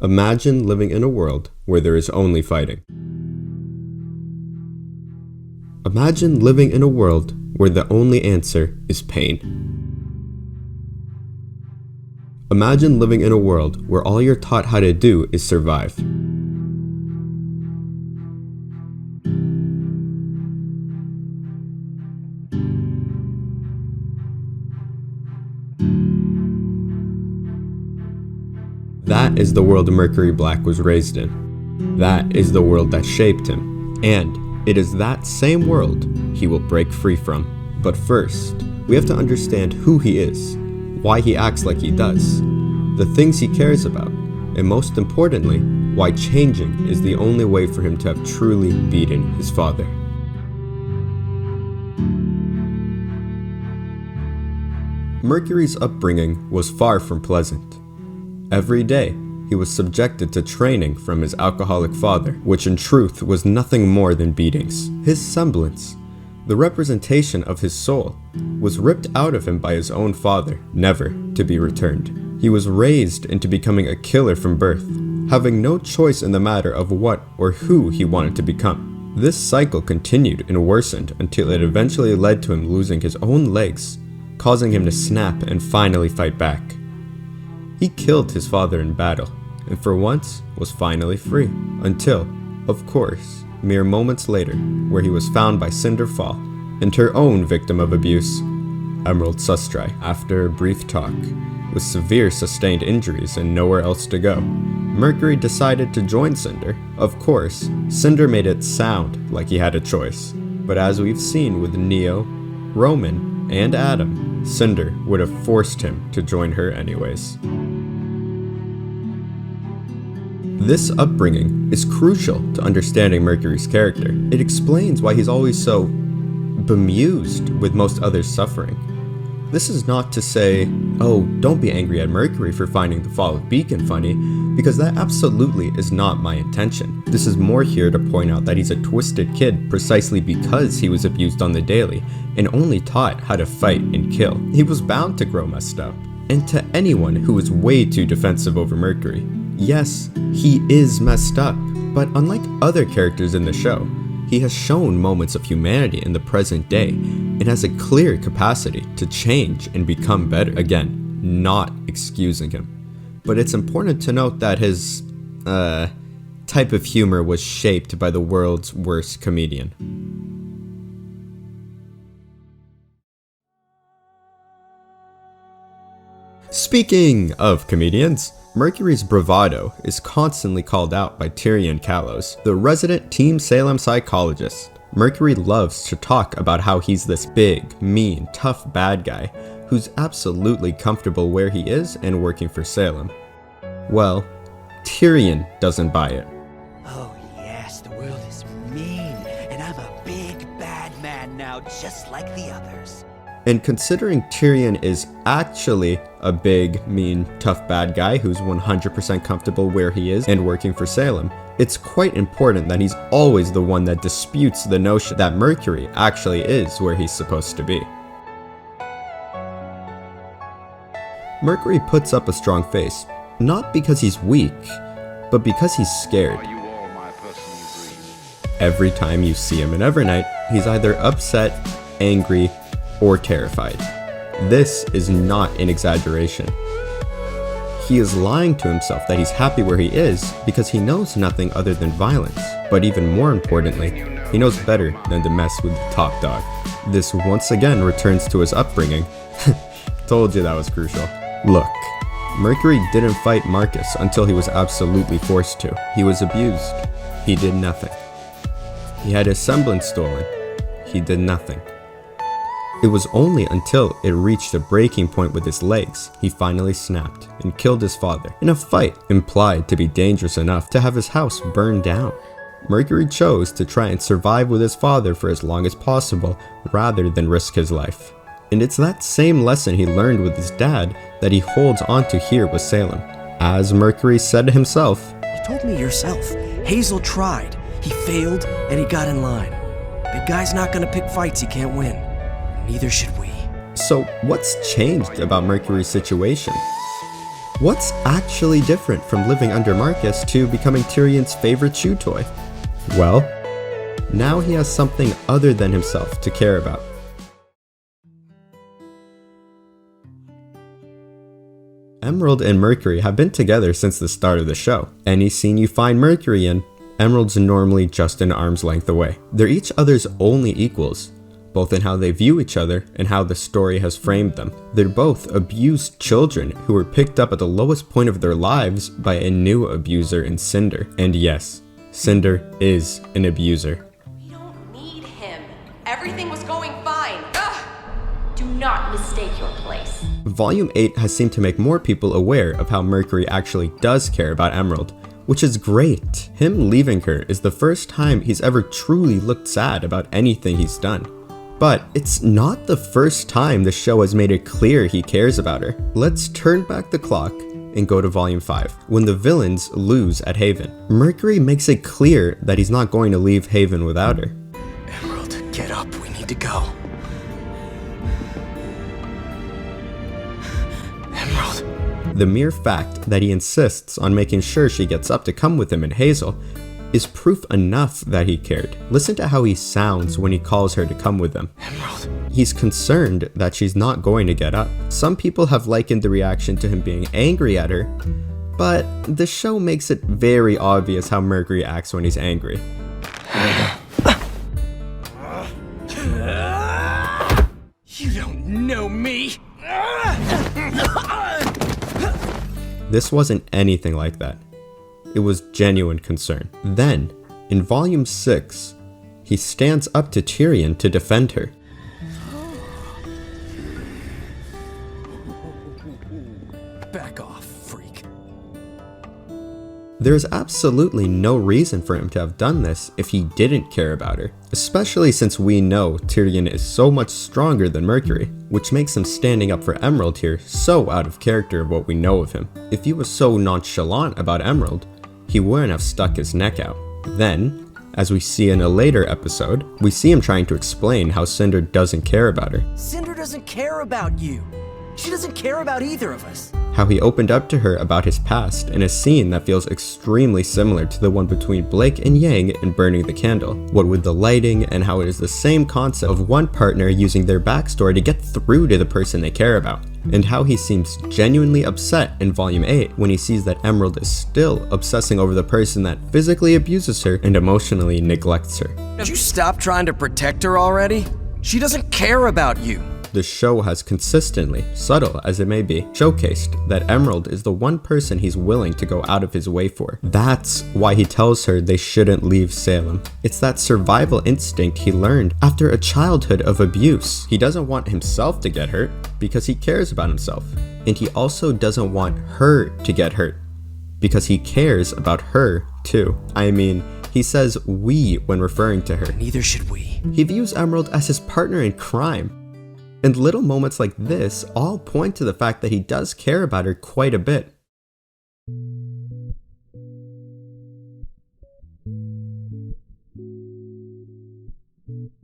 Imagine living in a world where there is only fighting. Imagine living in a world where the only answer is pain. Imagine living in a world where all you're taught how to do is survive. That is the world Mercury Black was raised in. That is the world that shaped him. And it is that same world he will break free from. But first, we have to understand who he is, why he acts like he does, the things he cares about, and most importantly, why changing is the only way for him to have truly beaten his father. Mercury's upbringing was far from pleasant. Every day, he was subjected to training from his alcoholic father, which in truth was nothing more than beatings. His semblance, the representation of his soul, was ripped out of him by his own father, never to be returned. He was raised into becoming a killer from birth, having no choice in the matter of what or who he wanted to become. This cycle continued and worsened until it eventually led to him losing his own legs, causing him to snap and finally fight back. He killed his father in battle, and for once was finally free, until, of course, mere moments later, where he was found by Cinder Fall and her own victim of abuse, Emerald Sustri, after a brief talk. With severe sustained injuries and nowhere else to go, Mercury decided to join Cinder. Of course, Cinder made it sound like he had a choice, but as we've seen with Neo, Roman, and Adam, Cinder would have forced him to join her anyways. This upbringing is crucial to understanding Mercury's character. It explains why he's always so bemused with most others' suffering. This is not to say, oh, don't be angry at Mercury for finding the fall of Beacon funny, because that absolutely is not my intention. This is more here to point out that he's a twisted kid precisely because he was abused on the daily and only taught how to fight and kill. He was bound to grow messed up. And to anyone who is way too defensive over Mercury, yes, he is messed up, but unlike other characters in the show, he has shown moments of humanity in the present day and has a clear capacity to change and become better. Again, not excusing him. But it's important to note that his, type of humor was shaped by the world's worst comedian. Speaking of comedians, Mercury's bravado is constantly called out by Tyrion Callows, the resident Team Salem psychologist. Mercury loves to talk about how he's this big, mean, tough bad guy who's absolutely comfortable where he is and working for Salem. Well, Tyrion doesn't buy it. Oh yes, the world is mean, and I'm a big bad man now, just like the others. And considering Tyrion is actually a big, mean, tough bad guy who's 100% comfortable where he is and working for Salem, it's quite important that he's always the one that disputes the notion that Mercury actually is where he's supposed to be. Mercury puts up a strong face, not because he's weak, but because he's scared. Every time you see him in Evernight, he's either upset, angry, or terrified. This is not an exaggeration. He is lying to himself that he's happy where he is because he knows nothing other than violence. But even more importantly, he knows better than to mess with the top dog. This once again returns to his upbringing. Told you that was crucial. Look, Mercury didn't fight Marcus until he was absolutely forced to. He was abused. He did nothing. He had his semblance stolen. He did nothing. It was only until it reached a breaking point with his legs, he finally snapped and killed his father in a fight implied to be dangerous enough to have his house burned down. Mercury chose to try and survive with his father for as long as possible rather than risk his life. And it's that same lesson he learned with his dad that he holds on to here with Salem. As Mercury said himself, "You told me yourself, Hazel tried. He failed and he got in line. Big guy's not gonna pick fights he can't win. Neither should we." So what's changed about Mercury's situation? What's actually different from living under Marcus to becoming Tyrion's favorite chew toy? Well, now he has something other than himself to care about. Emerald and Mercury have been together since the start of the show. Any scene you find Mercury in, Emerald's normally just an arm's length away. They're each other's only equals, both in how they view each other and how the story has framed them. They're both abused children who were picked up at the lowest point of their lives by a new abuser in Cinder. And yes, Cinder is an abuser. We don't need him. Everything was going fine. Ugh! Do not mistake your place. Volume 8 has seemed to make more people aware of how Mercury actually does care about Emerald, which is great. Him leaving her is the first time he's ever truly looked sad about anything he's done. But it's not the first time the show has made it clear he cares about her. Let's turn back the clock and go to Volume 5, when the villains lose at Haven. Mercury makes it clear that he's not going to leave Haven without her. Emerald, get up. We need to go. Emerald. The mere fact that he insists on making sure she gets up to come with him and Hazel is proof enough that he cared. Listen to how he sounds when he calls her to come with him. Emerald. He's concerned that she's not going to get up. Some people have likened the reaction to him being angry at her, but the show makes it very obvious how Mercury acts when he's angry. You don't know me. This wasn't anything like that. It was genuine concern. Then, in Volume 6, he stands up to Tyrion to defend her. Back off, freak. There is absolutely no reason for him to have done this if he didn't care about her, especially since we know Tyrion is so much stronger than Mercury, which makes him standing up for Emerald here so out of character of what we know of him. If he was so nonchalant about Emerald, he wouldn't have stuck his neck out. Then, as we see in a later episode, we see him trying to explain how Cinder doesn't care about her. Cinder doesn't care about you. She doesn't care about either of us. How he opened up to her about his past in a scene that feels extremely similar to the one between Blake and Yang in Burning the Candle. What with the lighting and how it is the same concept of one partner using their backstory to get through to the person they care about. And how he seems genuinely upset in Volume 8 when he sees that Emerald is still obsessing over the person that physically abuses her and emotionally neglects her. Would you stop trying to protect her already? She doesn't care about you. The show has consistently, subtle as it may be, showcased that Emerald is the one person he's willing to go out of his way for. That's why he tells her they shouldn't leave Salem. It's that survival instinct he learned after a childhood of abuse. He doesn't want himself to get hurt because he cares about himself. And he also doesn't want her to get hurt because he cares about her too. I mean, he says we when referring to her. Neither should we. He views Emerald as his partner in crime. And little moments like this all point to the fact that he does care about her quite a bit.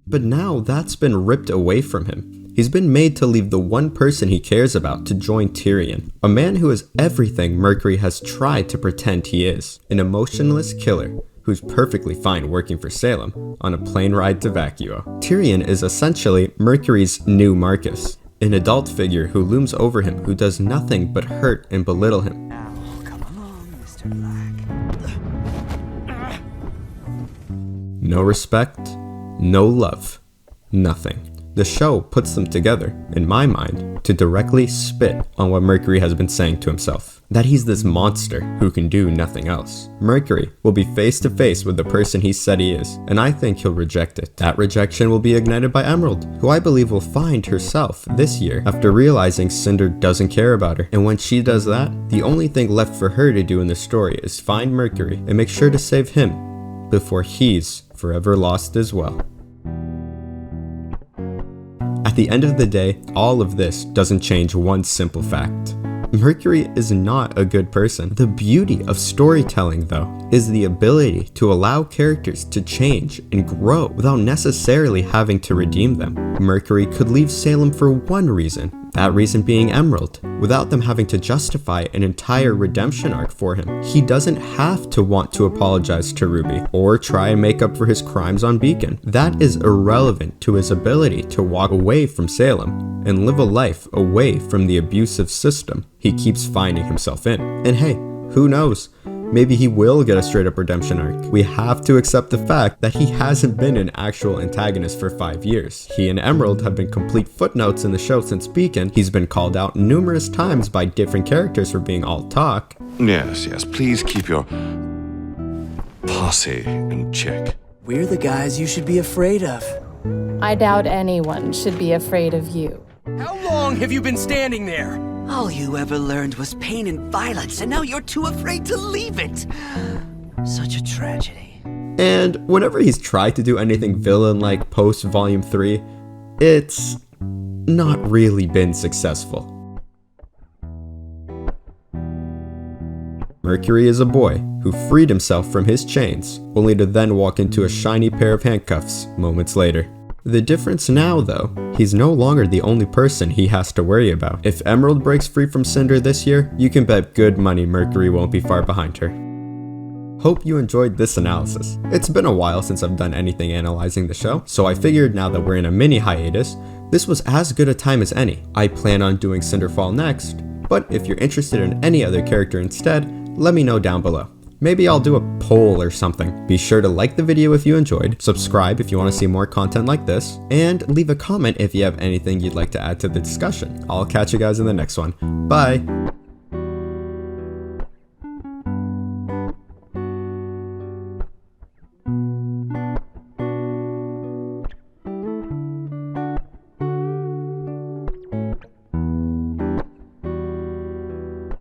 But now that's been ripped away from him. He's been made to leave the one person he cares about to join Tyrion, a man who is everything Mercury has tried to pretend he is, an emotionless killer who's perfectly fine working for Salem on a plane ride to Vacuo. Tyrion is essentially Mercury's new Marcus, an adult figure who looms over him who does nothing but hurt and belittle him. Now, come along, Mr. Black. No respect, no love, nothing. The show puts them together, in my mind, to directly spit on what Mercury has been saying to himself. That he's this monster who can do nothing else. Mercury will be face to face with the person he said he is, and I think he'll reject it. That rejection will be ignited by Emerald, who I believe will find herself this year after realizing Cinder doesn't care about her. And when she does that, the only thing left for her to do in the story is find Mercury and make sure to save him before he's forever lost as well. At the end of the day, all of this doesn't change one simple fact. Mercury is not a good person. The beauty of storytelling, though, is the ability to allow characters to change and grow without necessarily having to redeem them. Mercury could leave Salem for one reason, That reason being Emerald. Without them having to justify an entire redemption arc for him, he doesn't have to want to apologize to RWBY or try and make up for his crimes on Beacon. That is irrelevant to his ability to walk away from Salem and live a life away from the abusive system he keeps finding himself in. And hey, who knows? Maybe he will get a straight up redemption arc. We have to accept the fact that he hasn't been an actual antagonist for 5 years. He and Emerald have been complete footnotes in the show since Beacon. He's been called out numerous times by different characters for being all talk. Yes, please keep your posse in check. We're the guys you should be afraid of. I doubt anyone should be afraid of you. How long have you been standing there? All you ever learned was pain and violence, and now you're too afraid to leave it. Such a tragedy. And whenever he's tried to do anything villain-like post Volume 3, it's not really been successful. Mercury is a boy who freed himself from his chains, only to then walk into a shiny pair of handcuffs moments later. The difference now, though, he's no longer the only person he has to worry about. If Emerald breaks free from Cinder this year, you can bet good money Mercury won't be far behind her. Hope you enjoyed this analysis. It's been a while since I've done anything analyzing the show, so I figured now that we're in a mini hiatus, this was as good a time as any. I plan on doing Cinderfall next, but if you're interested in any other character instead, let me know down below. Maybe I'll do a poll or something. Be sure to like the video if you enjoyed, subscribe if you want to see more content like this, and leave a comment if you have anything you'd like to add to the discussion. I'll catch you guys in the next one. Bye!